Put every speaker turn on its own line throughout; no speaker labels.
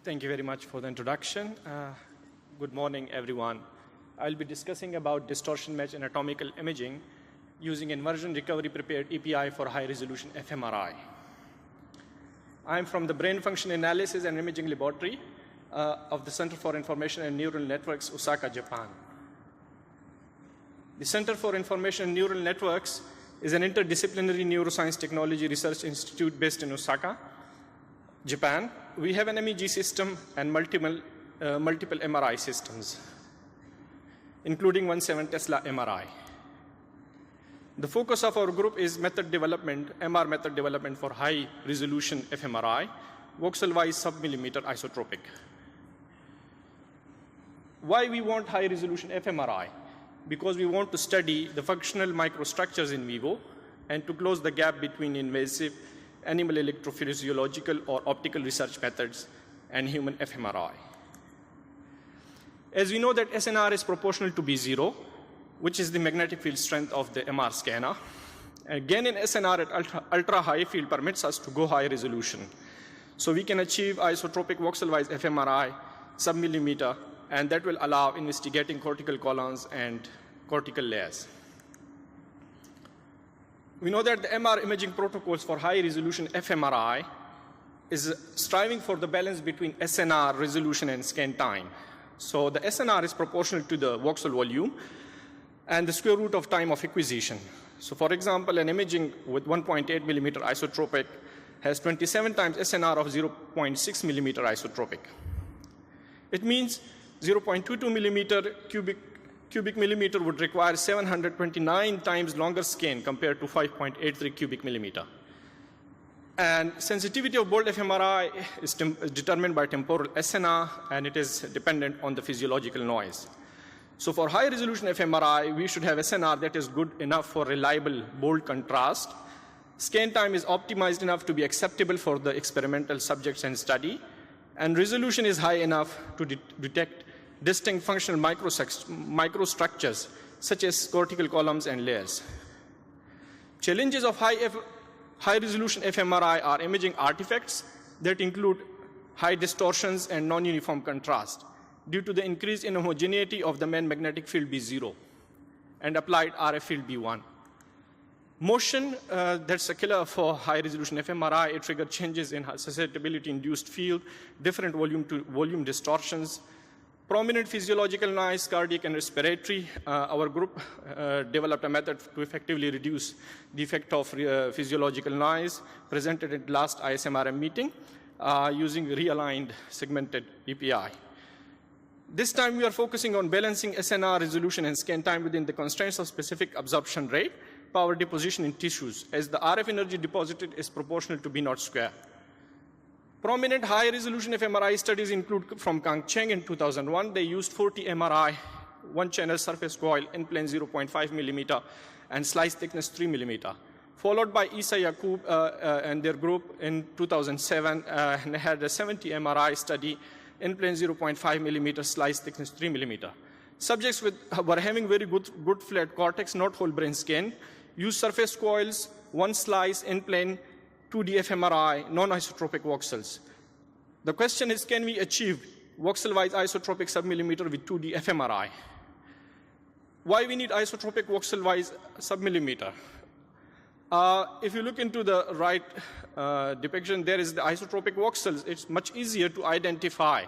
Thank you very much for the introduction. Good morning, everyone. I'll be discussing about distortion-matched anatomical imaging using inversion recovery prepared EPI for high-resolution fMRI. I'm from the Brain Function Analysis and Imaging Laboratory of the Center for Information and Neural Networks, Osaka, Japan. The Center for Information and Neural Networks is an interdisciplinary neuroscience technology research institute based in Osaka, Japan. We have an MEG system and multiple MRI systems, including 1/7 Tesla MRI. The focus of our group is method development, MR method development for high resolution fMRI, voxel-wise sub-millimeter isotropic. Why we want high resolution fMRI? Because we want to study the functional microstructures in vivo and to close the gap between invasive animal electrophysiological or optical research methods and human fMRI. As we know that SNR is proportional to B0, which is the magnetic field strength of the MR scanner. Again, in SNR at ultra high field permits us to go high resolution. So we can achieve isotropic voxel-wise fMRI sub-millimeter, and that will allow investigating cortical columns and cortical layers. We know that the MR imaging protocols for high resolution fMRI is striving for the balance between SNR resolution and scan time. So the SNR is proportional to the voxel volume and the square root of time of acquisition. So for example, an imaging with 1.8 millimeter isotropic has 27 times SNR of 0.6 millimeter isotropic. It means 0.22 millimeter cubic millimeter would require 729 times longer scan compared to 5.83 cubic millimeter. And sensitivity of bold fMRI is determined by temporal SNR, and it is dependent on the physiological noise. So for high resolution fMRI, we should have SNR that is good enough for reliable bold contrast. Scan time is optimized enough to be acceptable for the experimental subjects and study, and resolution is high enough to detect distinct functional microstructures such as cortical columns and layers. Challenges of high resolution fMRI are imaging artifacts that include high distortions and non-uniform contrast due to the increase in homogeneity of the main magnetic field B0 and applied RF field B1. Motion, that's a killer for high resolution fMRI. It triggers changes in susceptibility induced field, different volume to volume distortions, prominent physiological noise, cardiac and respiratory. Our group developed a method to effectively reduce the effect of physiological noise presented at last ISMRM meeting using realigned segmented EPI. This time we are focusing on balancing SNR resolution and scan time within the constraints of specific absorption rate, power deposition in tissues, as the RF energy deposited is proportional to B0 square. Prominent high-resolution fMRI studies include from Kang Cheng in 2001. They used 40 MRI, one-channel surface coil, in plane 0.5 millimeter, and slice thickness 3 millimeter. Followed by Isa Yaqub and their group in 2007, and had a 70 MRI study, in plane 0.5 millimeter, slice thickness 3 millimeter. Subjects were having very good flat cortex, not whole brain scan, used surface coils, one slice, in plane 2D fMRI, non-isotropic voxels. The question is, can we achieve voxel-wise isotropic sub-millimeter with 2D fMRI? Why we need isotropic voxel-wise sub-millimeter? If you look into the right depiction, there is the isotropic voxels. It's much easier to identify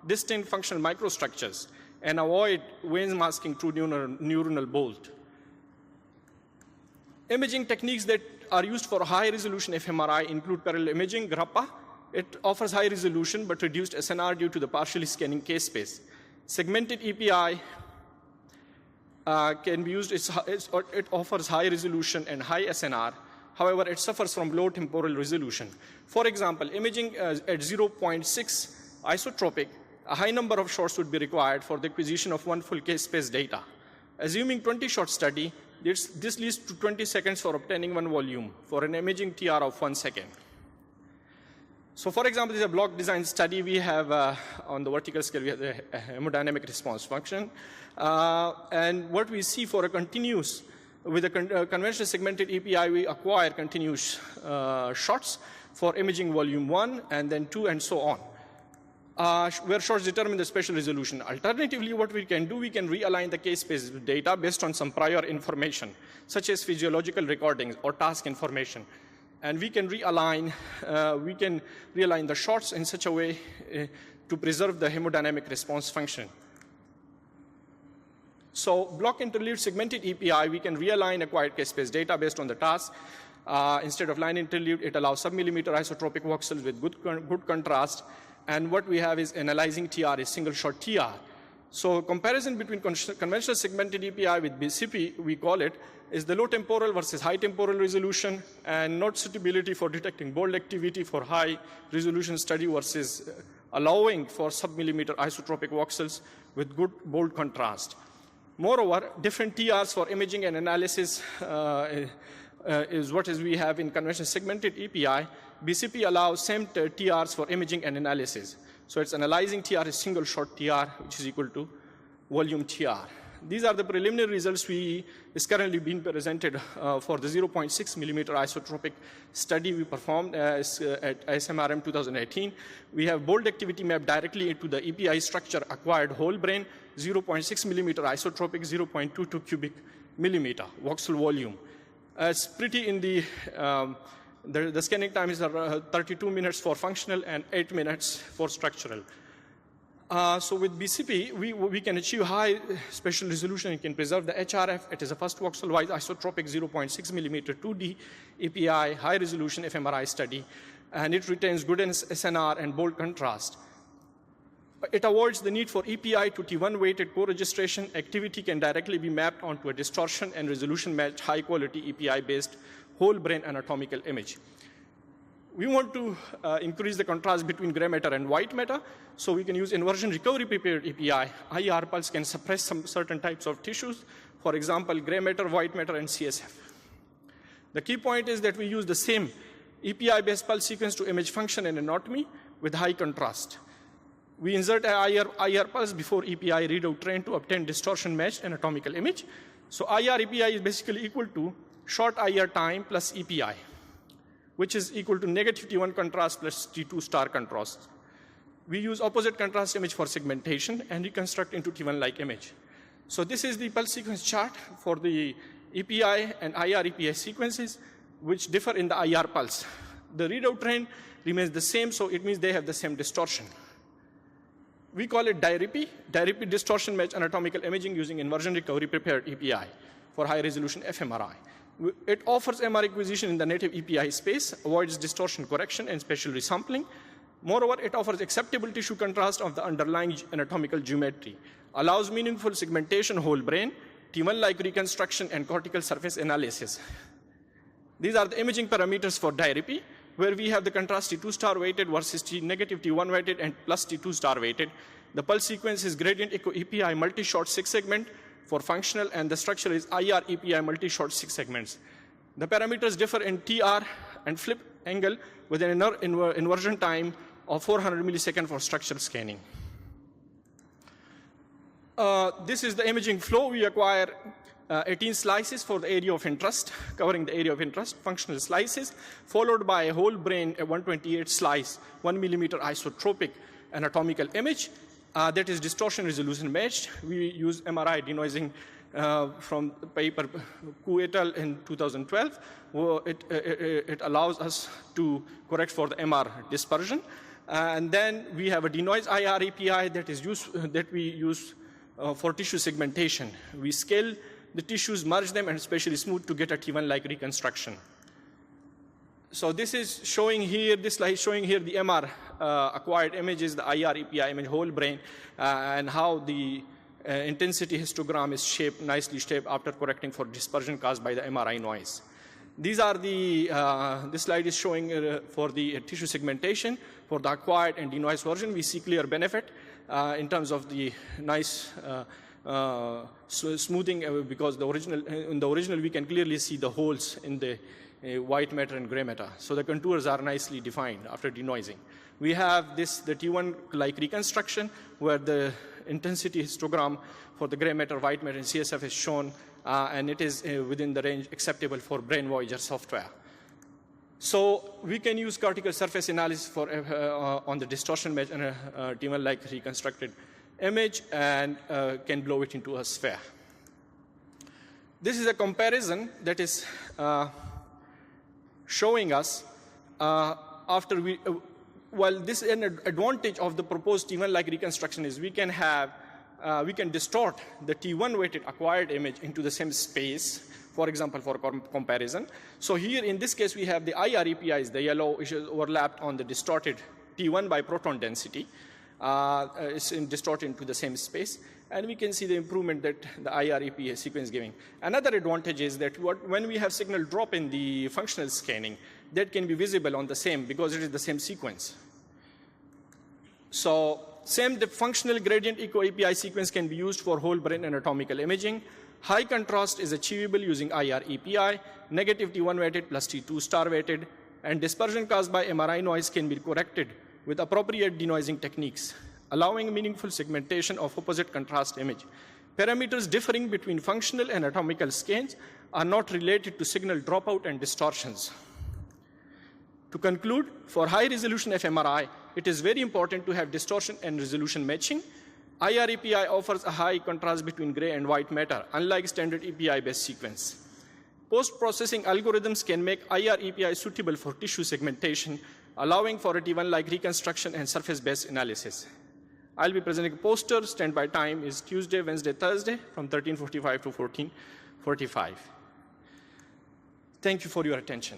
distinct functional microstructures and avoid veins masking through neuronal bolt. Imaging techniques that are used for high resolution fMRI include parallel imaging, GRAPPA. It offers high resolution but reduced SNR due to the partially scanning case space. Segmented EPI can be used, it offers high resolution and high SNR. However, it suffers from low temporal resolution. For example, imaging at 0.6 isotropic, a high number of shots would be required for the acquisition of one full case space data. Assuming 20-shot study, this leads to 20 seconds for obtaining one volume for an imaging TR of 1 second. So for example, this is a block design study. We have on the vertical scale, we have the hemodynamic response function. And what we see for a continuous, with a conventional segmented EPI, we acquire continuous shots for imaging volume 1 and then 2 and so on. where shorts determine the spatial resolution. Alternatively, what we can do, we can realign the case space data based on some prior information, such as physiological recordings or task information. And we can realign the shorts in such a way to preserve the hemodynamic response function. So block interleaved segmented EPI, we can realign acquired case space data based on the task. Instead of line interleaved, it allows sub-millimeter isotropic voxels with good contrast. And what we have is analyzing TR is single shot TR. So comparison between conventional segmented EPI with BCP, we call it, is the low temporal versus high temporal resolution and not suitability for detecting bold activity for high resolution study versus allowing for sub-millimeter isotropic voxels with good bold contrast. Moreover, different TRs for imaging and analysis is what we have in conventional segmented EPI. BCP allows same TRs for imaging and analysis. So it's analyzing TR is single shot TR, which is equal to volume TR. These are the preliminary results is currently being presented for the 0.6 millimeter isotropic study we performed at SMRM 2018. We have bold activity mapped directly into the EPI structure acquired whole brain, 0.6 millimeter isotropic, 0.22 cubic millimeter voxel volume. It's pretty in the scanning time is 32 minutes for functional and 8 minutes for structural. So with BCP, we can achieve high spatial resolution. It can preserve the HRF. It is a first voxel-wise isotropic 0.6 millimeter 2D API, high resolution fMRI study, and it retains good SNR and bold contrast. It avoids the need for EPI to T1 weighted co-registration. Activity can directly be mapped onto a distortion and resolution matched high quality EPI-based whole brain anatomical image. We want to increase the contrast between gray matter and white matter, so we can use inversion recovery prepared EPI. IR pulse can suppress some certain types of tissues, for example, gray matter, white matter, and CSF. The key point is that we use the same EPI-based pulse sequence to image function and anatomy with high contrast. We insert an IR pulse before EPI readout train to obtain distortion-matched anatomical image. So IR EPI is basically equal to short IR time plus EPI, which is equal to negative T1 contrast plus T2 star contrast. We use opposite contrast image for segmentation and reconstruct into T1-like image. So this is the pulse sequence chart for the EPI and IR EPI sequences, which differ in the IR pulse. The readout train remains the same, so it means they have the same distortion. We call it DIREPI, distortion-matched anatomical imaging using inversion recovery prepared EPI for high-resolution fMRI. It offers MR acquisition in the native EPI space, avoids distortion correction and spatial resampling. Moreover, it offers acceptable tissue contrast of the underlying anatomical geometry, allows meaningful segmentation whole brain, T1-like reconstruction, and cortical surface analysis. These are the imaging parameters for DIREPI, where we have the contrast T2 star weighted versus negative T1 weighted and plus T2 star weighted. The pulse sequence is gradient echo EPI multi-shot 6-segment for functional, and the structure is IR EPI multi-shot 6 segments. The parameters differ in TR and flip angle with an inversion time of 400 milliseconds for structural scanning. This is the imaging flow. We acquire 18 slices for the area of interest, covering the area of interest, functional slices, followed by a whole brain, a 128 slice, 1 millimeter isotropic anatomical image. That is distortion resolution matched. We use MRI denoising from the paper Ku et al. In 2012. It allows us to correct for the MR dispersion. And then we have a denoise IR API that we use for tissue segmentation. We scale the tissues, merge them, and spatially smooth to get a T1-like reconstruction. So this is showing here, this slide is showing here the MR acquired images, the IR EPI image, whole brain, and how the intensity histogram is nicely shaped after correcting for dispersion caused by the MRI noise. These are this slide is showing for the tissue segmentation. For the acquired and denoised version, we see clear benefit in terms of the nice smoothing, because in the original we can clearly see the holes in the white matter and gray matter. So the contours are nicely defined after denoising. We have the T1-like reconstruction where the intensity histogram for the gray matter, white matter, and CSF is shown, and it is within the range acceptable for Brain Voyager software. So we can use cortical surface analysis for on the distortion-matched T1-like reconstructed image and can blow it into a sphere. This is a comparison that is showing us after we, well, this is an advantage of the proposed T1-like reconstruction is we can distort the T1-weighted acquired image into the same space, for example, for comparison. So here, in this case, we have the IREPIs, the yellow, which is overlapped on the distorted T1 by proton density. It's distorted into the same space. And we can see the improvement that the IREP sequence giving. Another advantage is that when we have signal drop in the functional scanning, that can be visible on the same, because it is the same sequence. So the functional gradient echo API sequence can be used for whole brain anatomical imaging. High contrast is achievable using IR-EPI, negative T1 weighted plus T2 star weighted, and dispersion caused by MRI noise can be corrected with appropriate denoising techniques, allowing meaningful segmentation of opposite contrast image. Parameters differing between functional and anatomical scans are not related to signal dropout and distortions. To conclude, for high-resolution fMRI, it is very important to have distortion and resolution matching. IR-EPI offers a high contrast between gray and white matter, unlike standard EPI-based sequence. Post-processing algorithms can make IR-EPI suitable for tissue segmentation, allowing for a T1-like reconstruction and surface-based analysis. I'll be presenting a poster. Standby time is Tuesday, Wednesday, Thursday from 13:45 to 14:45. Thank you for your attention.